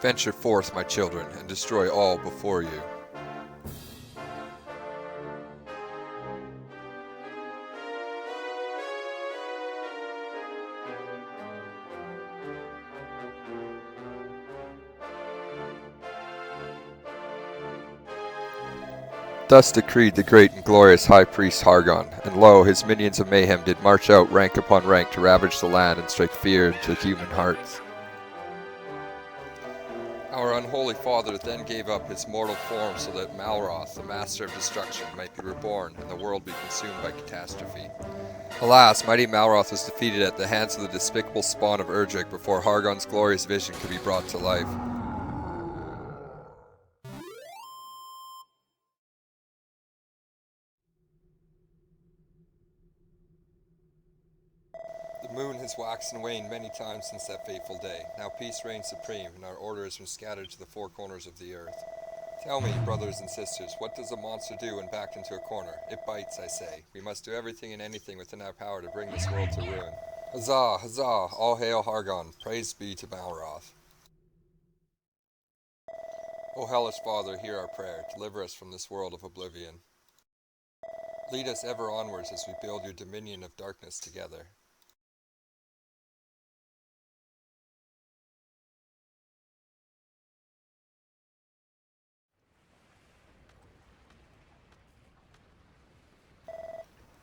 Venture forth, my children, and destroy all before you. Thus decreed the great and glorious High Priest Hargon, and lo, his minions of mayhem did march out rank upon rank to ravage the land and strike fear into human hearts. Our unholy father then gave up his mortal form so that Malroth, the master of destruction, might be reborn and the world be consumed by catastrophe. Alas, mighty Malroth was defeated at the hands of the despicable spawn of Erdrick before Hargon's glorious vision could be brought to life. The moon has waxed and waned many times since that fateful day. Now peace reigns supreme, and our order has been scattered to the four corners of the earth. Tell me, brothers and sisters, what does a monster do when backed into a corner? It bites, I say. We must do everything and anything within our power to bring this world to ruin. Huzzah, huzzah, all hail Hargon, praise be to Malroth. O hellish Father, hear our prayer, deliver us from this world of oblivion. Lead us ever onwards as we build your dominion of darkness together.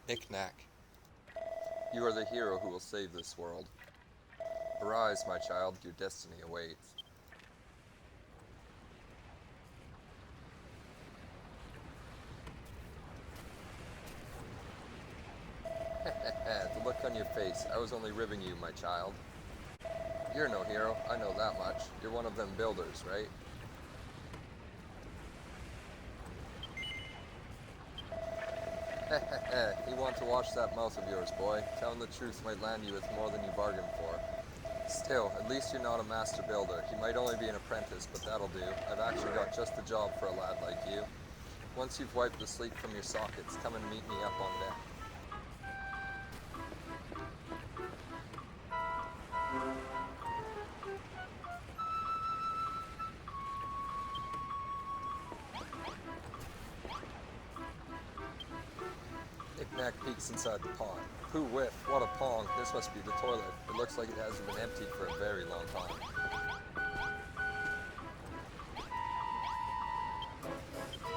NikNak, you are the hero who will save this world. Arise, my child, your destiny awaits. The look on your face, I was only ribbing you, my child. You're no hero, I know that much. You're one of them builders, right? You want to watch that mouth of yours, boy. Telling the truth might land you with more than you bargained for. Still, at least you're not a master builder. You might only be an apprentice, but that'll do. I've actually got just the job for a lad like you. Once you've wiped the sleep from your sockets, come and meet me up on deck. NikNak peeks inside the pond. Pooh whiff, what a pong. This must be the toilet. It looks like it hasn't been emptied for a very long time.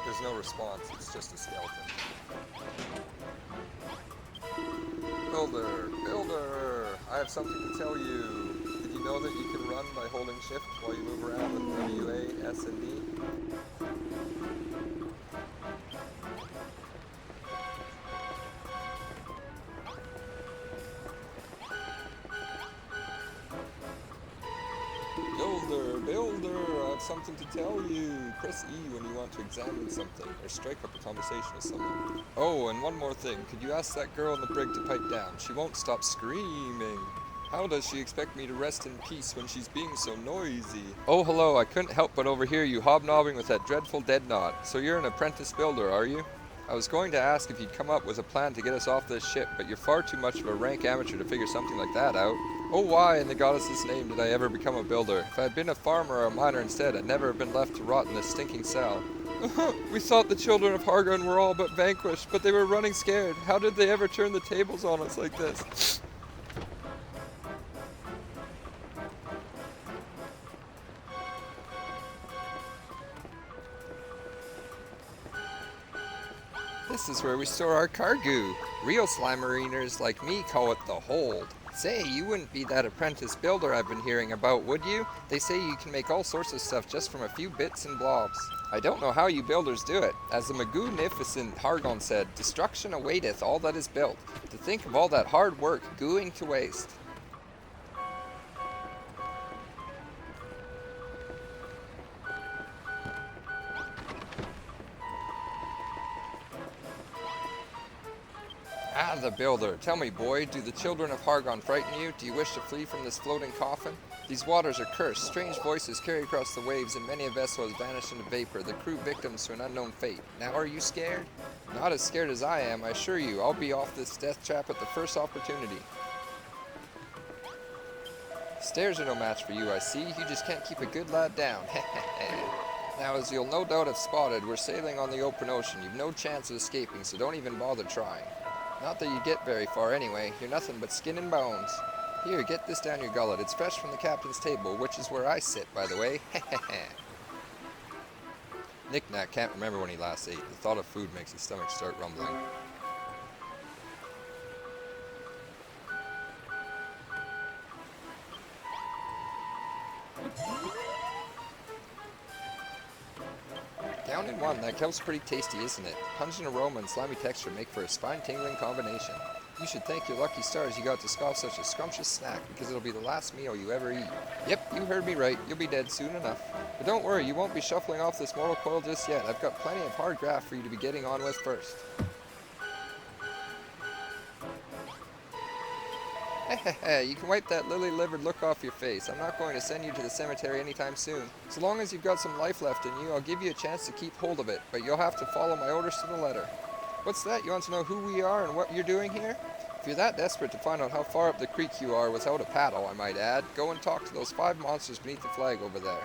There's no response, it's just a skeleton. Builder, builder, I have something to tell you. Did you know that you can run by holding shift while you move around with W, A, S, and D? Builder, I have something to tell you. Press E when you want to examine something, or strike up a conversation with someone. Oh, and one more thing. Could you ask that girl in the brig to pipe down? She won't stop screaming. How does she expect me to rest in peace when she's being so noisy? Oh, hello, I couldn't help but overhear you hobnobbing with that dreadful deadnought. So you're an apprentice builder, are you? I was going to ask if you'd come up with a plan to get us off this ship, but you're far too much of a rank amateur to figure something like that out. Oh, why in the goddess's name did I ever become a builder? If I had been a farmer or a miner instead, I'd never have been left to rot in this stinking cell. We thought the children of Hargon were all but vanquished, but they were running scared. How did they ever turn the tables on us like this? This is where we store our cargo. Real slimariners like me call it the hold. Say, you wouldn't be that apprentice builder I've been hearing about, would you? They say you can make all sorts of stuff just from a few bits and blobs. I don't know how you builders do it. As the magnificent Hargon said, destruction awaiteth all that is built. To think of all that hard work gooing to waste. Ah, the builder. Tell me, boy, do the children of Hargon frighten you? Do you wish to flee from this floating coffin? These waters are cursed. Strange voices carry across the waves, and many a vessel has vanished into vapor, the crew victims to an unknown fate. Now are you scared? Not as scared as I am, I assure you. I'll be off this death trap at the first opportunity. Stairs are no match for you, I see. You just can't keep a good lad down. Now, as you'll no doubt have spotted, we're sailing on the open ocean. You've no chance of escaping, so don't even bother trying. Not that you get very far anyway. You're nothing but skin and bones. Here, get this down your gullet. It's fresh from the captain's table, which is where I sit, by the way. NikNak can't remember when he last ate. The thought of food makes his stomach start rumbling. Down in one, that kelp's pretty tasty, isn't it? Pungent aroma and slimy texture make for a spine-tingling combination. You should thank your lucky stars you got to scoff such a scrumptious snack, because it'll be the last meal you ever eat. Yep, you heard me right. You'll be dead soon enough. But don't worry, you won't be shuffling off this mortal coil just yet. I've got plenty of hard graft for you to be getting on with first. You can wipe that lily-livered look off your face. I'm not going to send you to the cemetery anytime soon. So long as you've got some life left in you, I'll give you a chance to keep hold of it, but you'll have to follow my orders to the letter. What's that? You want to know who we are and what you're doing here? If you're that desperate to find out how far up the creek you are without a paddle, I might add, go and talk to those 5 monsters beneath the flag over there.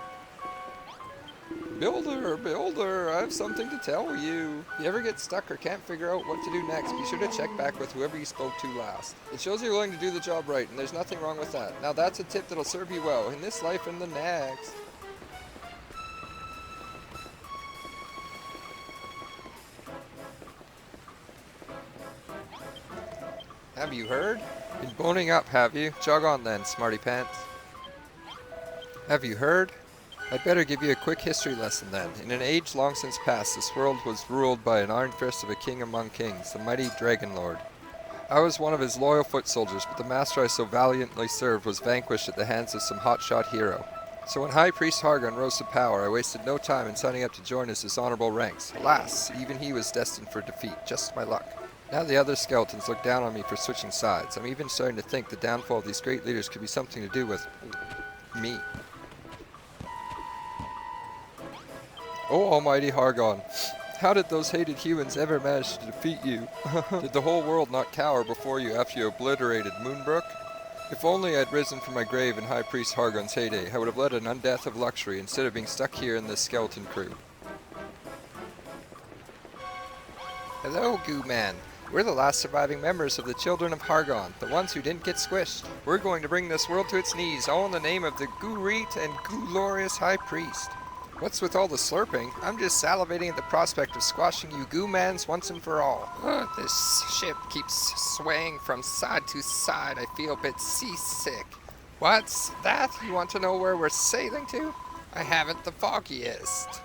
Builder, I have something to tell you. If you ever get stuck or can't figure out what to do next, be sure to check back with whoever you spoke to last. It shows you're willing to do the job right, and there's nothing wrong with that. Now that's a tip that'll serve you well, in this life and the next. Have you heard? Been boning up, have you? Jog on then, smarty pants. Have you heard? I'd better give you a quick history lesson then. In an age long since past, this world was ruled by an iron fist of a king among kings, the mighty Dragon Lord. I was one of his loyal foot soldiers, but the master I so valiantly served was vanquished at the hands of some hotshot hero. So when High Priest Hargon rose to power, I wasted no time in signing up to join his dishonorable ranks. Alas, even he was destined for defeat, just my luck. Now the other skeletons look down on me for switching sides. I'm even starting to think the downfall of these great leaders could be something to do with me. Oh, almighty Hargon, how did those hated humans ever manage to defeat you? Did the whole world not cower before you after you obliterated Moonbrook? If only I'd risen from my grave in High Priest Hargon's heyday, I would have led an undeath of luxury instead of being stuck here in this skeleton crew. Hello, Goo Man. We're the last surviving members of the Children of Hargon, the ones who didn't get squished. We're going to bring this world to its knees, all in the name of the Goo-Reet and Glorious High Priest. What's with all the slurping? I'm just salivating at the prospect of squashing you Goo-Mans once and for all. This ship keeps swaying from side to side. I feel a bit seasick. What's that? You want to know where we're sailing to? I haven't the foggiest.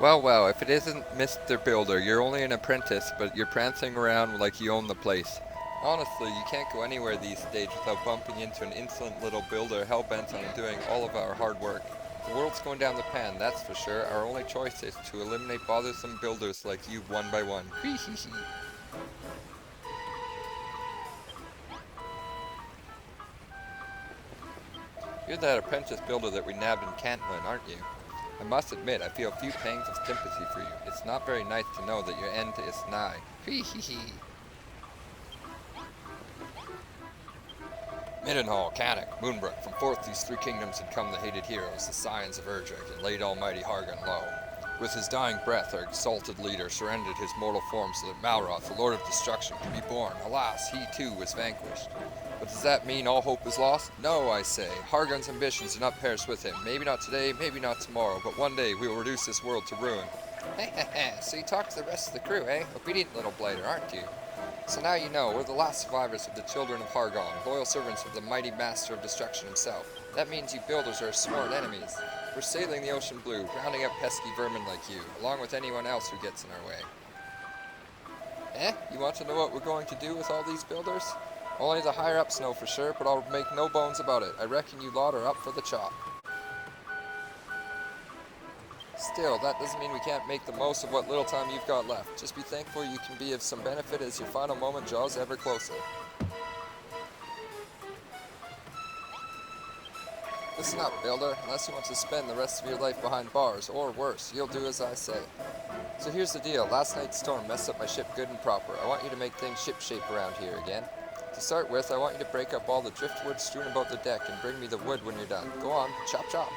Well, if it isn't Mr. Builder, you're only an apprentice, but you're prancing around like you own the place. Honestly, you can't go anywhere these days without bumping into an insolent little builder hell-bent on doing all of our hard work. The world's going down the pan, that's for sure. Our only choice is to eliminate bothersome builders like you one by one. You're that apprentice builder that we nabbed in Cantland, aren't you? I must admit, I feel a few pangs of sympathy for you. It's not very nice to know that your end is nigh. Midenhall, Cannock, Moonbrook, from forth these 3 kingdoms had come the hated heroes, the scions of Erdrick, and laid almighty Hargon low. With his dying breath, our exalted leader surrendered his mortal form so that Malroth, the Lord of Destruction, could be born. Alas, he too was vanquished. But does that mean all hope is lost? No, I say. Hargon's ambitions do not perish with him. Maybe not today, maybe not tomorrow, but one day we will reduce this world to ruin. So you talk to the rest of the crew, eh? Obedient little blighter, aren't you? So now you know, we're the last survivors of the Children of Hargon, loyal servants of the mighty Master of Destruction himself. That means you builders are sworn enemies. We're sailing the ocean blue, rounding up pesky vermin like you, along with anyone else who gets in our way. You want to know what we're going to do with all these builders? Only the higher-ups know for sure, but I'll make no bones about it. I reckon you lot are up for the chop. Still, that doesn't mean we can't make the most of what little time you've got left. Just be thankful you can be of some benefit as your final moment draws ever closer. Listen up, Builder. Unless you want to spend the rest of your life behind bars, or worse, you'll do as I say. So here's the deal. Last night's storm messed up my ship good and proper. I want you to make things ship-shape around here again. To start with, I want you to break up all the driftwood strewn about the deck and bring me the wood when you're done. Go on, chop chop.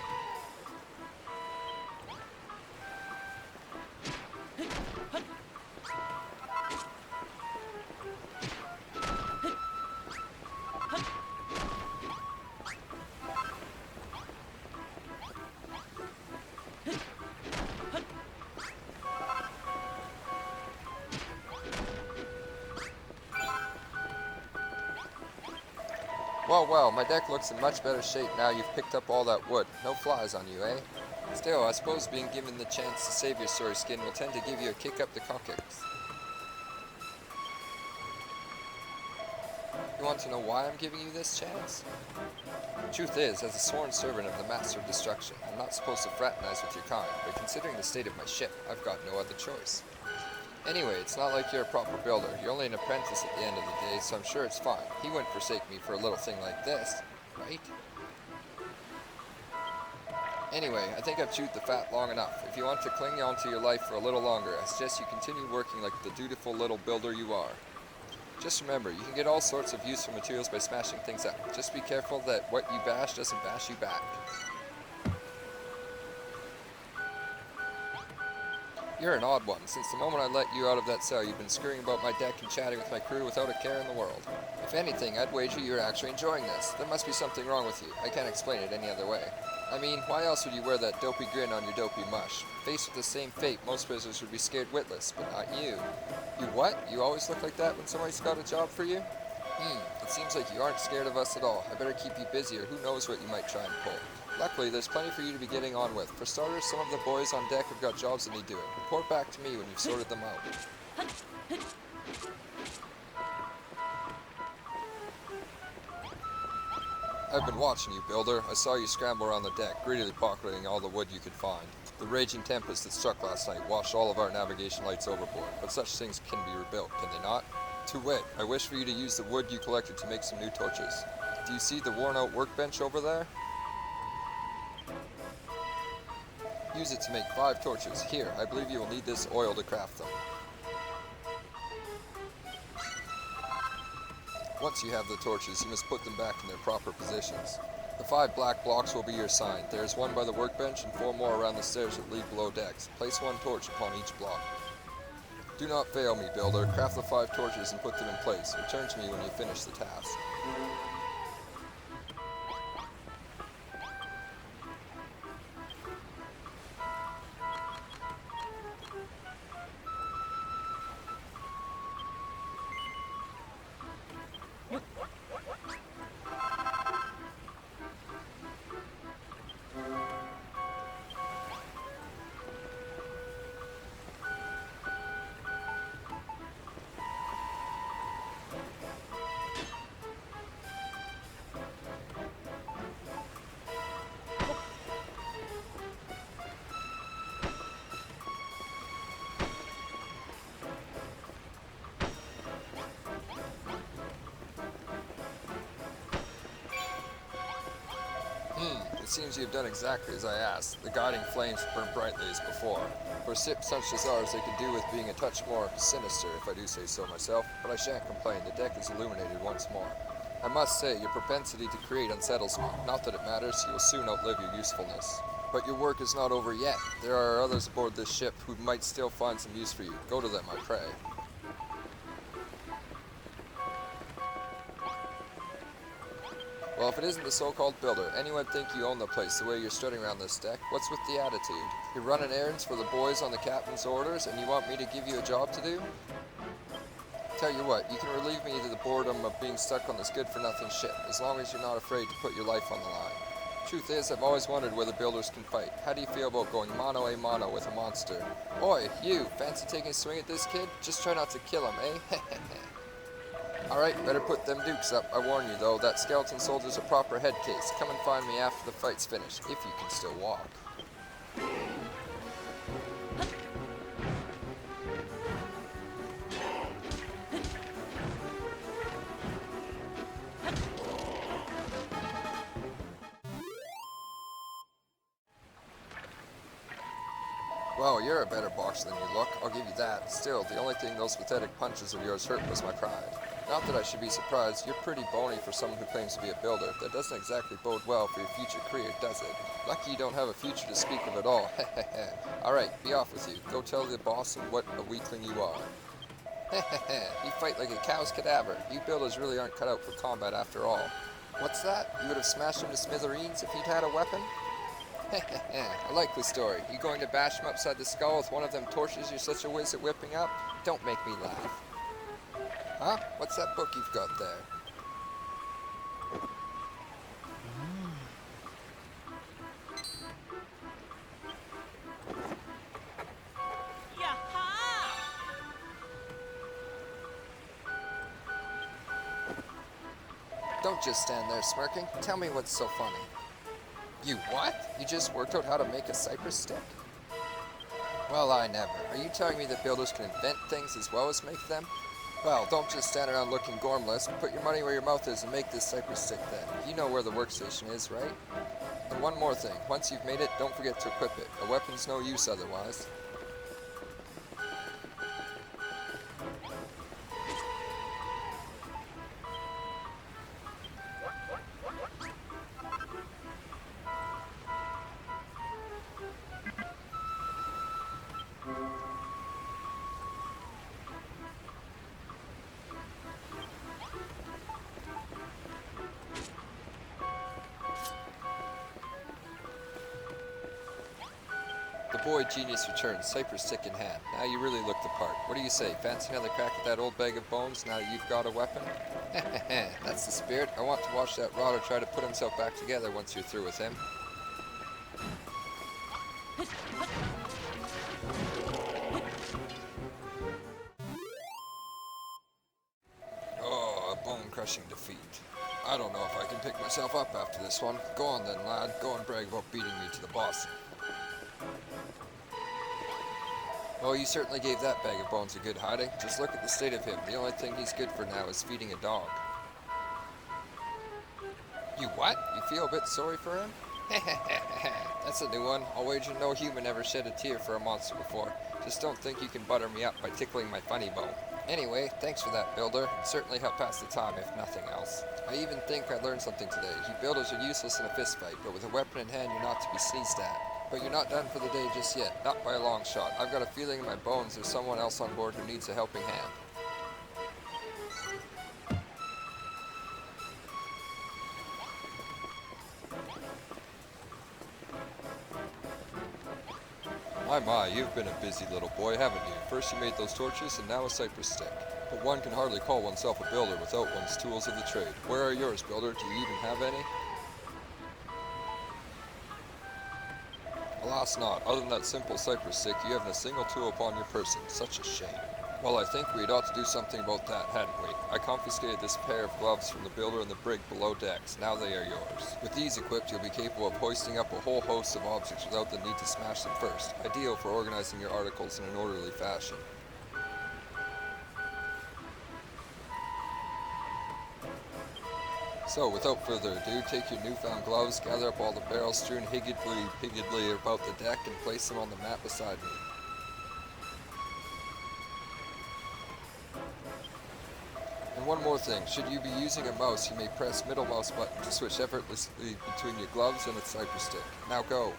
Well, my deck looks in much better shape now you've picked up all that wood. No flies on you, eh? Still, I suppose being given the chance to save your sorry skin will tend to give you a kick up the cockets. You want to know why I'm giving you this chance? Truth is, as a sworn servant of the Master of Destruction, I'm not supposed to fraternize with your kind, but considering the state of my ship, I've got no other choice. Anyway, it's not like you're a proper builder. You're only an apprentice at the end of the day, so I'm sure it's fine. He wouldn't forsake me for a little thing like this, right? Anyway, I think I've chewed the fat long enough. If you want to cling on to your life for a little longer, I suggest you continue working like the dutiful little builder you are. Just remember, you can get all sorts of useful materials by smashing things up. Just be careful that what you bash doesn't bash you back. You're an odd one. Since the moment I let you out of that cell, you've been scurrying about my deck and chatting with my crew without a care in the world. If anything, I'd wager you're actually enjoying this. There must be something wrong with you. I can't explain it any other way. I mean, why else would you wear that dopey grin on your dopey mush? Faced with the same fate, most prisoners would be scared witless, but not you. You what? You always look like that when somebody's got a job for you? It seems like you aren't scared of us at all. I better keep you busy, or who knows what you might try and pull. Luckily, there's plenty for you to be getting on with. For starters, some of the boys on deck have got jobs that need doing. Report back to me when you've sorted them out. I've been watching you, Builder. I saw you scramble around the deck, greedily pocketing all the wood you could find. The raging tempest that struck last night washed all of our navigation lights overboard, but such things can be rebuilt, can they not? To wit, I wish for you to use the wood you collected to make some new torches. Do you see the worn-out workbench over there? Use it to make 5 torches. Here, I believe you will need this oil to craft them. Once you have the torches, you must put them back in their proper positions. The 5 black blocks will be your sign. There is 1 by the workbench and 4 more around the stairs that lead below decks. Place 1 torch upon each block. Do not fail me, Builder. Craft the 5 torches and put them in place. Return to me when you finish the task. It seems you have done exactly as I asked. The guiding flames burn brightly as before. For a ship such as ours, they could do with being a touch more sinister, if I do say so myself, but I shan't complain. The deck is illuminated once more. I must say, your propensity to create unsettles me. Not that it matters, you will soon outlive your usefulness. But your work is not over yet. There are others aboard this ship who might still find some use for you. Go to them, I pray. Well, if it isn't the so-called builder, anyone would think you own the place the way you're strutting around this deck. What's with the attitude? You're running errands for the boys on the captain's orders, and you want me to give you a job to do? Tell you what, you can relieve me of the boredom of being stuck on this good-for-nothing ship, as long as you're not afraid to put your life on the line. Truth is, I've always wondered where the builders can fight. How do you feel about going mano-a-mano with a monster? Oi, you, fancy taking a swing at this kid? Just try not to kill him, eh? Alright, better put them dukes up. I warn you, though, that skeleton soldier's a proper head case. Come and find me after the fight's finished, if you can still walk. Well, you're a better boxer than you look, I'll give you that. Still, the only thing those pathetic punches of yours hurt was my pride. Not that I should be surprised, you're pretty bony for someone who claims to be a builder. That doesn't exactly bode well for your future career, does it? Lucky you don't have a future to speak of at all. Alright, be off with you. Go tell the boss what a weakling you are. You fight like a cow's cadaver. You builders really aren't cut out for combat after all. What's that? You would have smashed him to smithereens if he'd had a weapon? A likely story. You going to bash him upside the skull with one of them torches you're such a whiz at whipping up? Don't make me laugh. Huh? What's that book you've got there? Don't just stand there smirking. Tell me what's so funny. You what? You just worked out how to make a cypress stick? Well, I never. Are you telling me that builders can invent things as well as make them? Well, don't just stand around looking gormless. Put your money where your mouth is and make this cypress stick then. You know where the workstation is, right? And one more thing. Once you've made it, don't forget to equip it. A weapon's no use otherwise. The boy genius returns, cypress stick in hand. Now you really look the part. What do you say? Fancy another crack at that old bag of bones now that you've got a weapon? That's the spirit. I want to watch that rotter try to put himself back together once you're through with him. Oh, a bone-crushing defeat. I don't know if I can pick myself up after this one. Go on then, lad. Go and brag about beating me to the boss. Well, you certainly gave that bag of bones a good hiding. Just look at the state of him. The only thing he's good for now is feeding a dog. You what? You feel a bit sorry for him? That's a new one. I'll wager no human ever shed a tear for a monster before. Just don't think you can butter me up by tickling my funny bone. Anyway, thanks for that, builder. It certainly helped pass the time, if nothing else. I even think I learned something today. You builders are useless in a fistfight, but with a weapon in hand, you're not to be sneezed at. But you're not done for the day just yet, not by a long shot. I've got a feeling in my bones there's someone else on board who needs a helping hand. My, you've been a busy little boy, haven't you? First you made those torches, and now a cypress stick. But one can hardly call oneself a builder without one's tools of the trade. Where are yours, builder? Do you even have any? Alas not. Other than that simple cypress stick, you haven't a single tool upon your person. Such a shame. Well, I think we'd ought to do something about that, hadn't we? I confiscated this pair of gloves from the builder in the brig below decks. Now they are yours. With these equipped, you'll be capable of hoisting up a whole host of objects without the need to smash them first. Ideal for organizing your articles in an orderly fashion. So, without further ado, take your newfound gloves, gather up all the barrels strewn higgledy-piggledy about the deck, and place them on the mat beside me. And one more thing, should you be using a mouse, you may press middle mouse button to switch effortlessly between your gloves and a cypress stick. Now go!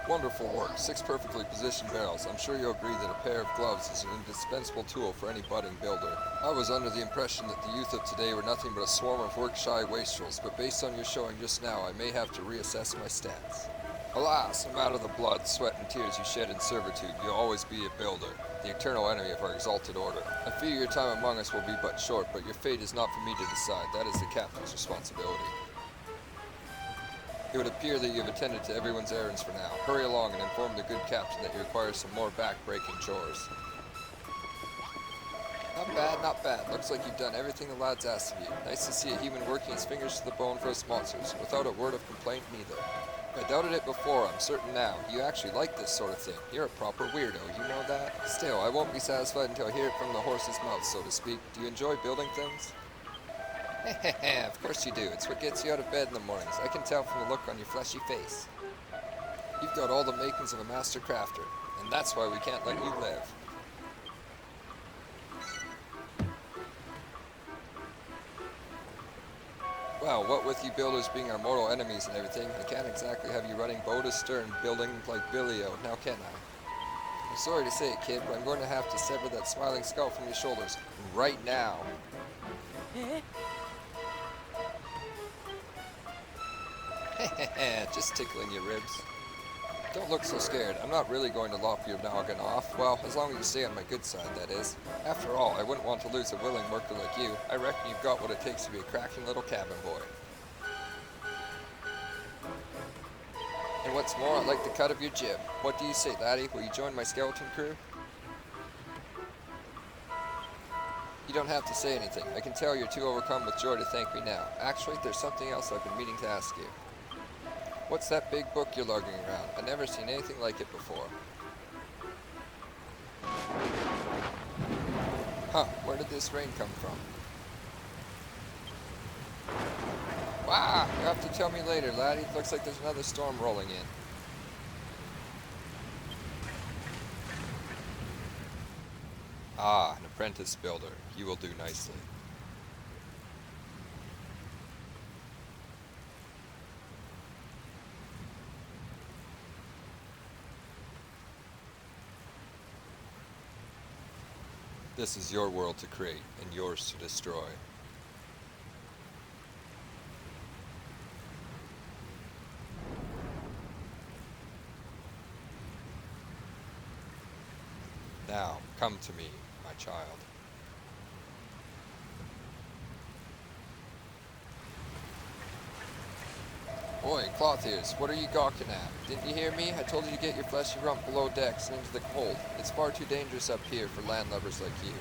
Wonderful work. 6 perfectly positioned barrels. I'm sure you'll agree that a pair of gloves is an indispensable tool for any budding builder. I was under the impression that the youth of today were nothing but a swarm of work-shy wastrels, but based on your showing just now, I may have to reassess my stance. Alas, no matter the blood, sweat, and tears you shed in servitude, you'll always be a builder, the eternal enemy of our exalted order. I fear your time among us will be but short, but your fate is not for me to decide. That is the captain's responsibility. It would appear that you have attended to everyone's errands for now. Hurry along and inform the good captain that you require some more back-breaking chores. Not bad, not bad. Looks like you've done everything the lads asked of you. Nice to see a human working his fingers to the bone for us monsters, without a word of complaint neither. I doubted it before, I'm certain now. You actually like this sort of thing. You're a proper weirdo, you know that? Still, I won't be satisfied until I hear it from the horse's mouth, so to speak. Do you enjoy building things? Of course you do. It's what gets you out of bed in the mornings. I can tell from the look on your fleshy face. You've got all the makings of a master crafter, and that's why we can't let you live. Well, what with you builders being our mortal enemies and everything, I can't exactly have you running boat astern building like Billy-O, now can I? I'm sorry to say it, kid, but I'm going to have to sever that smiling skull from your shoulders right now. Just tickling your ribs. Don't look so scared. I'm not really going to lop your noggin off. Well, as long as you stay on my good side, that is. After all, I wouldn't want to lose a willing worker like you. I reckon you've got what it takes to be a cracking little cabin boy. And what's more, I like the cut of your jib. What do you say, laddie? Will you join my skeleton crew? You don't have to say anything. I can tell you're too overcome with joy to thank me now. Actually, there's something else I've been meaning to ask you. What's that big book you're lugging around? I've never seen anything like it before. Huh, where did this rain come from? Wow, you'll have to tell me later, laddie. Looks like there's another storm rolling in. Ah, an apprentice builder. You will do nicely. This is your world to create and yours to destroy. Now, come to me, my child. Boy, cloth ears, what are you gawking at? Didn't you hear me? I told you to get your fleshy rump below decks and into the cold. It's far too dangerous up here for landlubbers like you.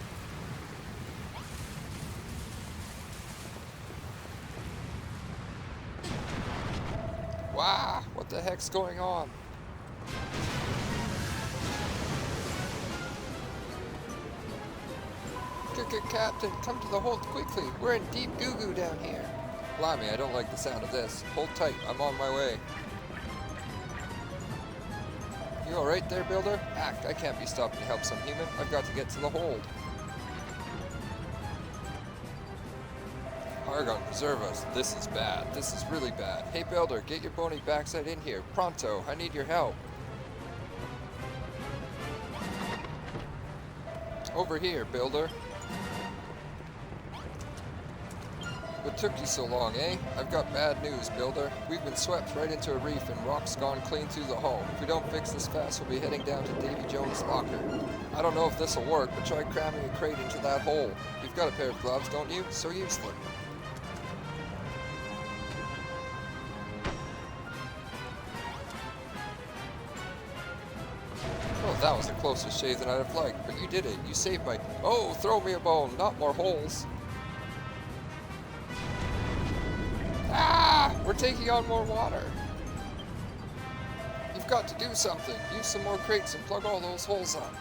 Wow, what the heck's going on? Captain, come to the hold quickly. We're in deep goo-goo down here. Blimey, I don't like the sound of this. Hold tight, I'm on my way. You alright there, builder? Act, I can't be stopped to help some human. I've got to get to the hold. Argon, preserve us. This is bad. This is really bad. Hey, builder, get your bony backside in here. Pronto, I need your help. Over here, builder. What took you so long, eh? I've got bad news, builder. We've been swept right into a reef and rock's gone clean through the hull. If we don't fix this fast, we'll be heading down to Davy Jones' locker. I don't know if this'll work, but try cramming a crate into that hole. You've got a pair of gloves, don't you? So use them. Well, that was a closer shave than I'd have liked, but you did it. You saved my... Oh, throw me a bone, not more holes. Ah! We're taking on more water. You've got to do something. Use some more crates and plug all those holes up.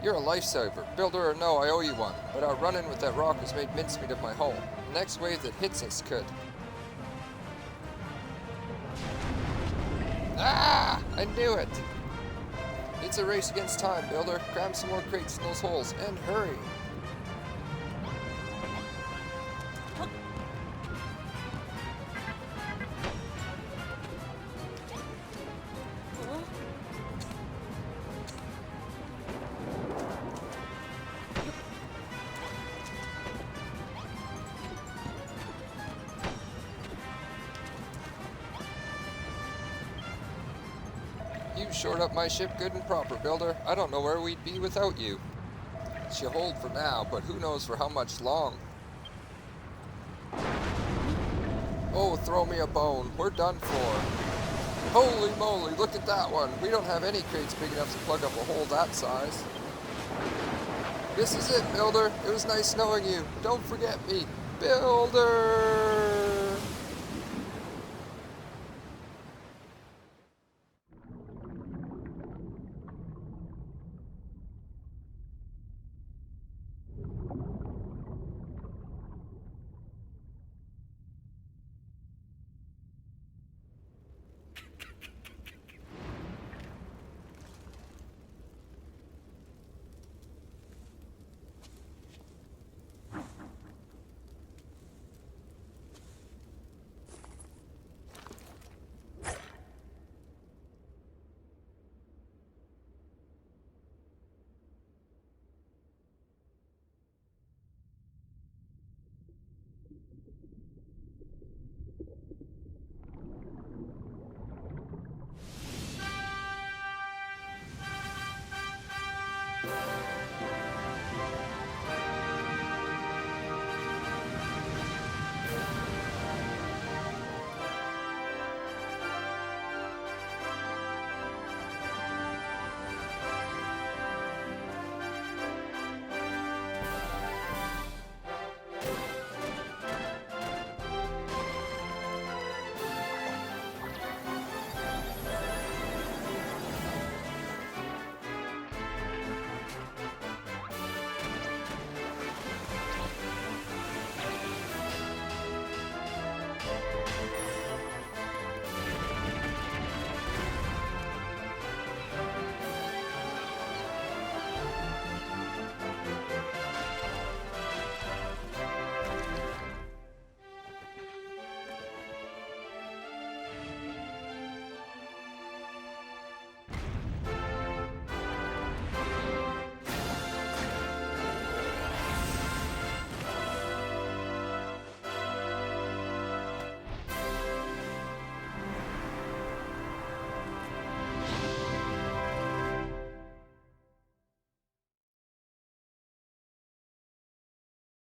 You're a lifesaver. Builder or no, I owe you one. But our run-in with that rock has made mincemeat of my hull. The next wave that hits us could... Ah! I knew it! It's a race against time, Builder. Cram some more crates in those holes, and hurry! You shored up my ship good and proper, Builder. I don't know where we'd be without you. She'll hold for now, but who knows for how much long. Oh, throw me a bone. We're done for. Holy moly, look at that one. We don't have any crates big enough to plug up a hole that size. This is it, Builder. It was nice knowing you. Don't forget me. Builder!